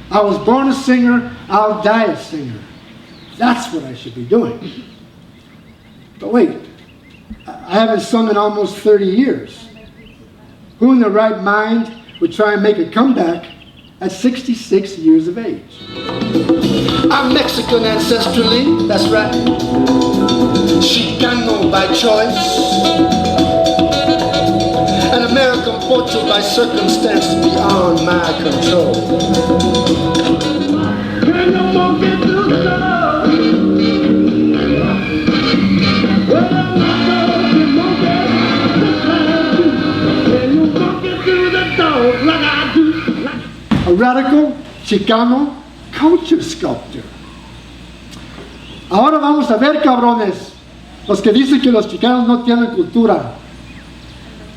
I was born a singer, I'll die a singer. That's what I should be doing. But wait, I haven't sung in almost 30 years. Who in their right mind would try and make a comeback at 66 years of age? I'm Mexican ancestrally, that's right. Chicano by choice. An American portrait by circumstances beyond my control. Can you walk into the door? Well, I'm not you won't get just like I do. Can you walk into the door like I do? A radical Chicano culture sculptor. Ahora vamos a ver, cabrones, los que dicen que los chicanos no tienen cultura.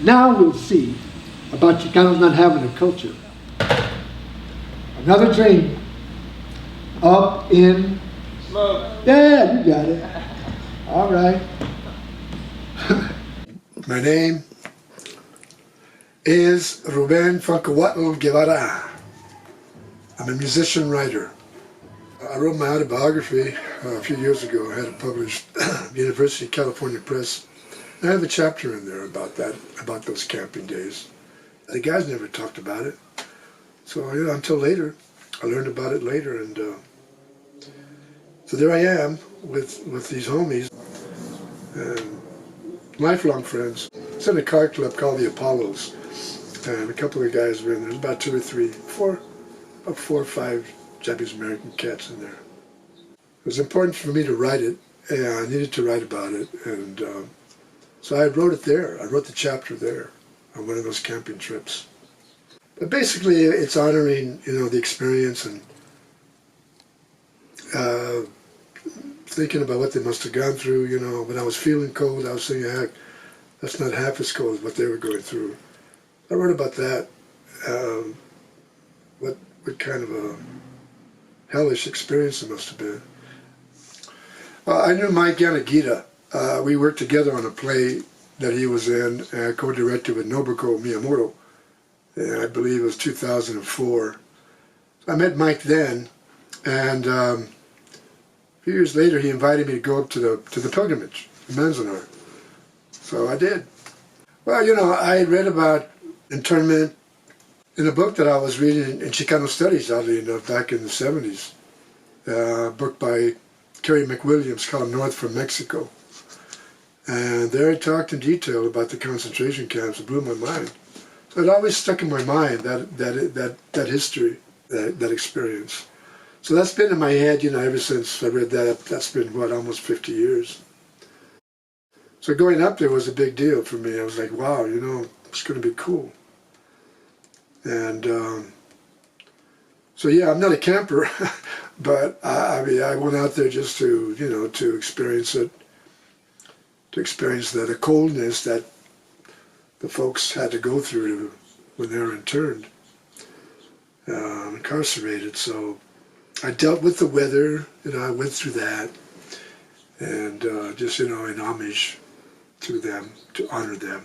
Now we'll see about Chicanos not having a culture. Another dream. Up in smoke. Yeah, you got it. All right. My name is Ruben Funkahuatl Guevara. I'm a musician-writer. I wrote my autobiography a few years ago. I had it published at the University of California Press. I have a chapter in there about that, about those camping days. The guys never talked about it. So until later, I learned about it later, and so there I am with these homies and lifelong friends. It's in a car club called the Apollos, and a couple of guys were in there. There's about about four or five Japanese American cats in there. It was important for me to write it, and I needed to write about it, and so I wrote it there. I wrote the chapter there on one of those camping trips. But basically, it's honoring, the experience and thinking about what they must have gone through. When I was feeling cold, I was thinking, heck, that's not half as cold as what they were going through. I wrote about that. What kind of a hellish experience it must have been. I knew Mike Yanagita. We worked together on a play that he was in, co-directed with Nobuko Miyamoto, and I believe it was 2004. I met Mike then, and a few years later he invited me to go up to the pilgrimage in Manzanar. So I did. Well, I had read about internment in a book that I was reading in Chicano Studies, oddly enough, back in the 70s. A book by Kerry McWilliams called North from Mexico. And there I talked in detail about the concentration camps. It blew my mind. So it always stuck in my mind, that history, that experience. So that's been in my head, ever since I read that. That's been, almost 50 years. So going up there was a big deal for me. I was like, wow, it's going to be cool. And so yeah, I'm not a camper, but I went out there just to, to experience it. To experience the coldness that the folks had to go through when they were interned, incarcerated. So I dealt with the weather, I went through that, and just, in homage to them, to honor them.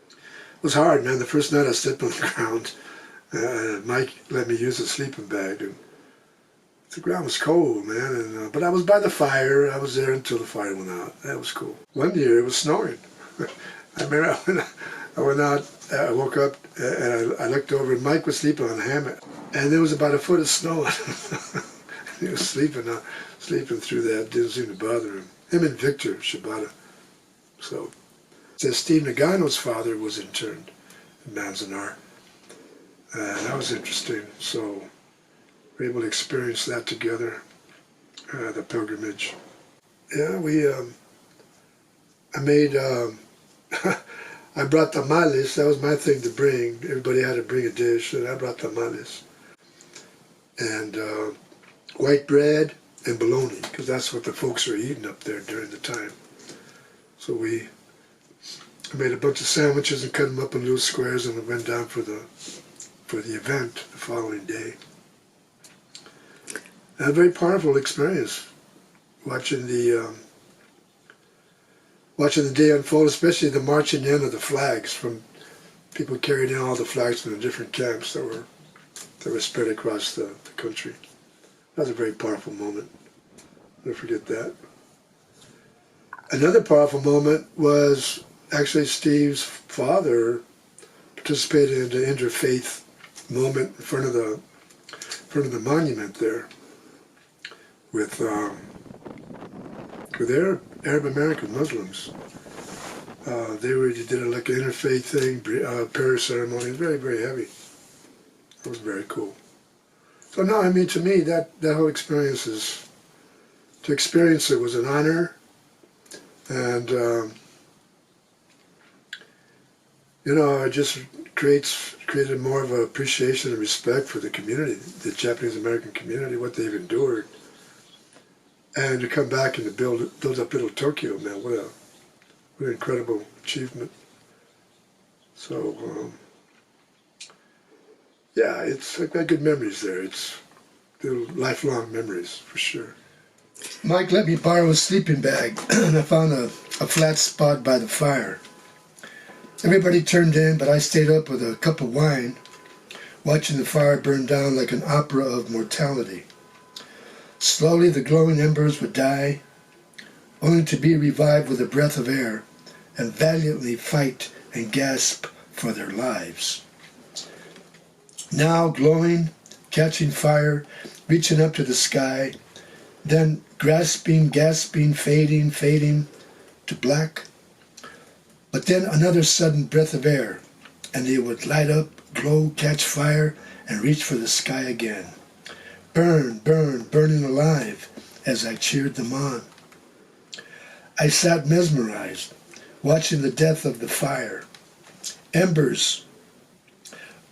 It was hard, man. The first night I stepped on the ground, Mike let me use a sleeping bag, and the ground was cold, man, and but I was by the fire. I was there until the fire went out. That was cool. One year it was snowing. I remember I went out, I woke up, and I looked over, and Mike was sleeping on a hammock, and there was about a foot of snow. He was sleeping through that. Didn't seem to bother him. Him and Victor Shibata. So, it says Steve Nagano's father was interned in Manzanar. That was interesting. So, we were able to experience that together, the pilgrimage. Yeah, I made, I brought tamales. That was my thing to bring. Everybody had to bring a dish, and I brought tamales. And white bread and bologna, because that's what the folks were eating up there during the time. So I made a bunch of sandwiches and cut them up in little squares, and we went down for the event the following day. A very powerful experience, watching the day unfold, especially the marching in of the flags from people carrying in all the flags from the different camps that that was spread across the country. That was a very powerful moment. I'll never forget that. Another powerful moment was actually Steve's father participated in the interfaith moment in front of the monument there with Arab American Muslims. They did like an interfaith thing, prayer ceremony. It was very, very heavy. It was very cool. So no, I mean, to me, that whole experience to experience it was an honor, and it just created more of an appreciation and respect for the community, the Japanese American community, what they've endured, and to come back and to build up Little Tokyo, man, what an incredible achievement. So, yeah, I've got good memories there. It's lifelong memories, for sure. Mike let me borrow a sleeping bag, and I found a flat spot by the fire. Everybody turned in, but I stayed up with a cup of wine, watching the fire burn down like an opera of mortality. Slowly the glowing embers would die, only to be revived with a breath of air, and valiantly fight and gasp for their lives. Now glowing, catching fire, reaching up to the sky, then grasping, gasping, fading to black. But then another sudden breath of air, and they would light up, glow, catch fire, and reach for the sky again. Burn, burning alive, as I cheered them on. I sat mesmerized, watching the death of the fire. Embers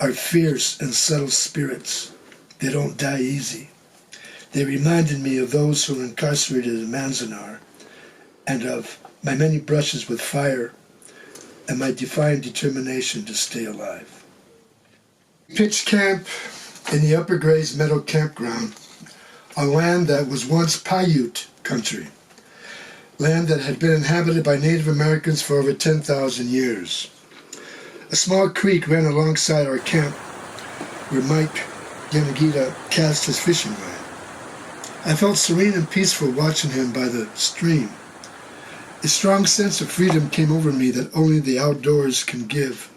are fierce and subtle spirits. They don't die easy. They reminded me of those who were incarcerated in Manzanar, and of my many brushes with fire, and my defiant determination to stay alive. Pitched camp in the Upper Grays Meadow Campground, on land that was once Paiute country, land that had been inhabited by Native Americans for over 10,000 years. A small creek ran alongside our camp where Mike Yanagita cast his fishing line. I felt serene and peaceful watching him by the stream. A strong sense of freedom came over me that only the outdoors can give.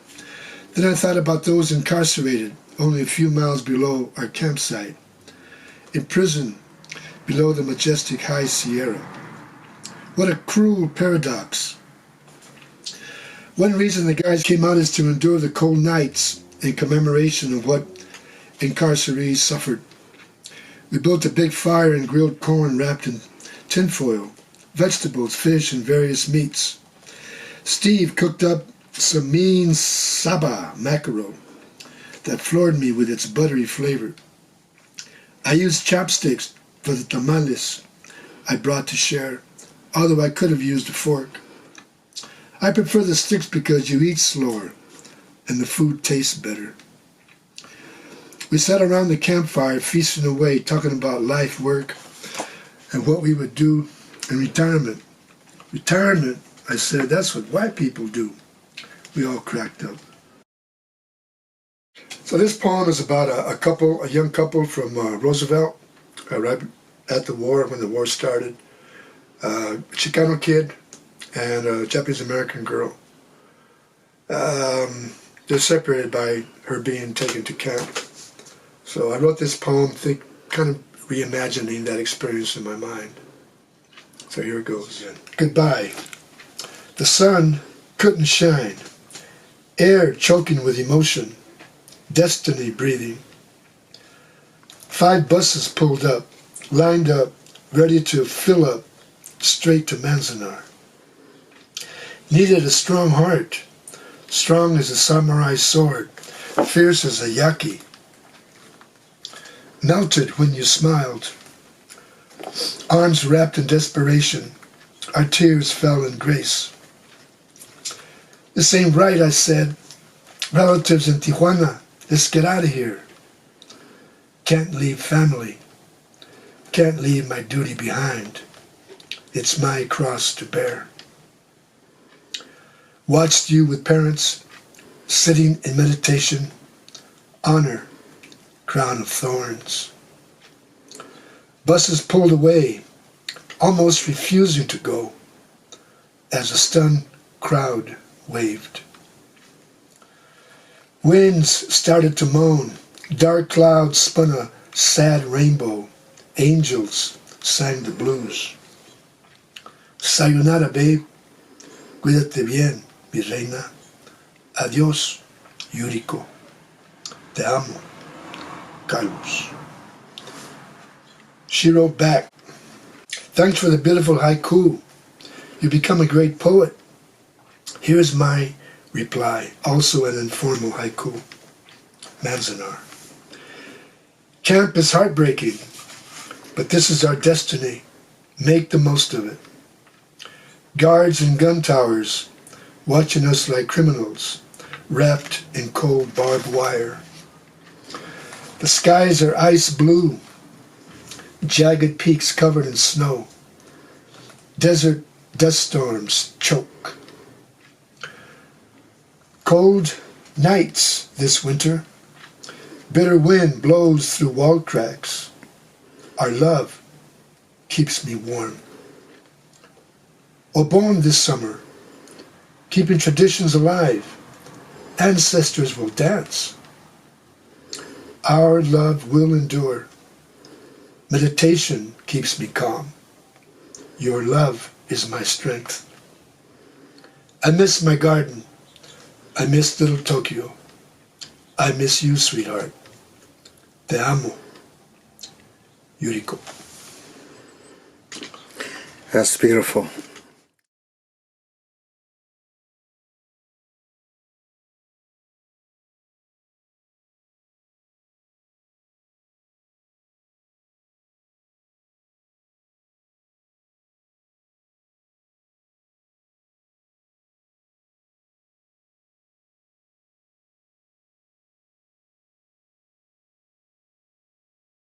Then I thought about those incarcerated only a few miles below our campsite, in prison below the majestic High Sierra. What a cruel paradox. One reason the guys came out is to endure the cold nights in commemoration of what incarcerees suffered. We built a big fire and grilled corn wrapped in tinfoil, vegetables, fish, and various meats. Steve cooked up some mean saba mackerel that floored me with its buttery flavor. I used chopsticks for the tamales I brought to share, although I could have used a fork. I prefer the sticks because you eat slower and the food tastes better. We sat around the campfire feasting away, talking about life, work, and what we would do in retirement. Retirement, I said, that's what white people do. We all cracked up. So this poem is about a young couple from Roosevelt, right at the war, when the war started. A Chicano kid and a Japanese American girl. They're separated by her being taken to camp. So I wrote this poem, kind of reimagining that experience in my mind. So here it goes. Goodbye. The sun couldn't shine. Air choking with emotion. Destiny breathing. 5 buses pulled up, lined up, ready to fill up, straight to Manzanar. Needed a strong heart, strong as a samurai sword, fierce as a yaki. Melted when you smiled. Arms wrapped in desperation, our tears fell in grace. This ain't right, I said. Relatives in Tijuana, let's get out of here. Can't leave family. Can't leave my duty behind. It's my cross to bear. Watched you with parents, sitting in meditation. Honor, crown of thorns. Buses pulled away, almost refusing to go, as a stunned crowd waved. Winds started to moan, dark clouds spun a sad rainbow, angels sang the blues. Sayonara, babe, cuídate bien, mi reina. Adiós, Yuriko. Te amo, Carlos. She wrote back, thanks for the beautiful haiku. You become a great poet. Here's my reply, also an informal haiku. Manzanar. Camp is heartbreaking, but this is our destiny. Make the most of it. Guards and gun towers watching us like criminals, wrapped in cold barbed wire. The skies are ice blue, jagged peaks covered in snow. Desert dust storms choke. Cold nights this winter. Bitter wind blows through wall cracks. Our love keeps me warm. Obon this summer, keeping traditions alive. Ancestors will dance. Our love will endure. Meditation keeps me calm. Your love is my strength. I miss my garden. I miss little Tokyo. I miss you, sweetheart. Te amo, Yuriko. That's beautiful.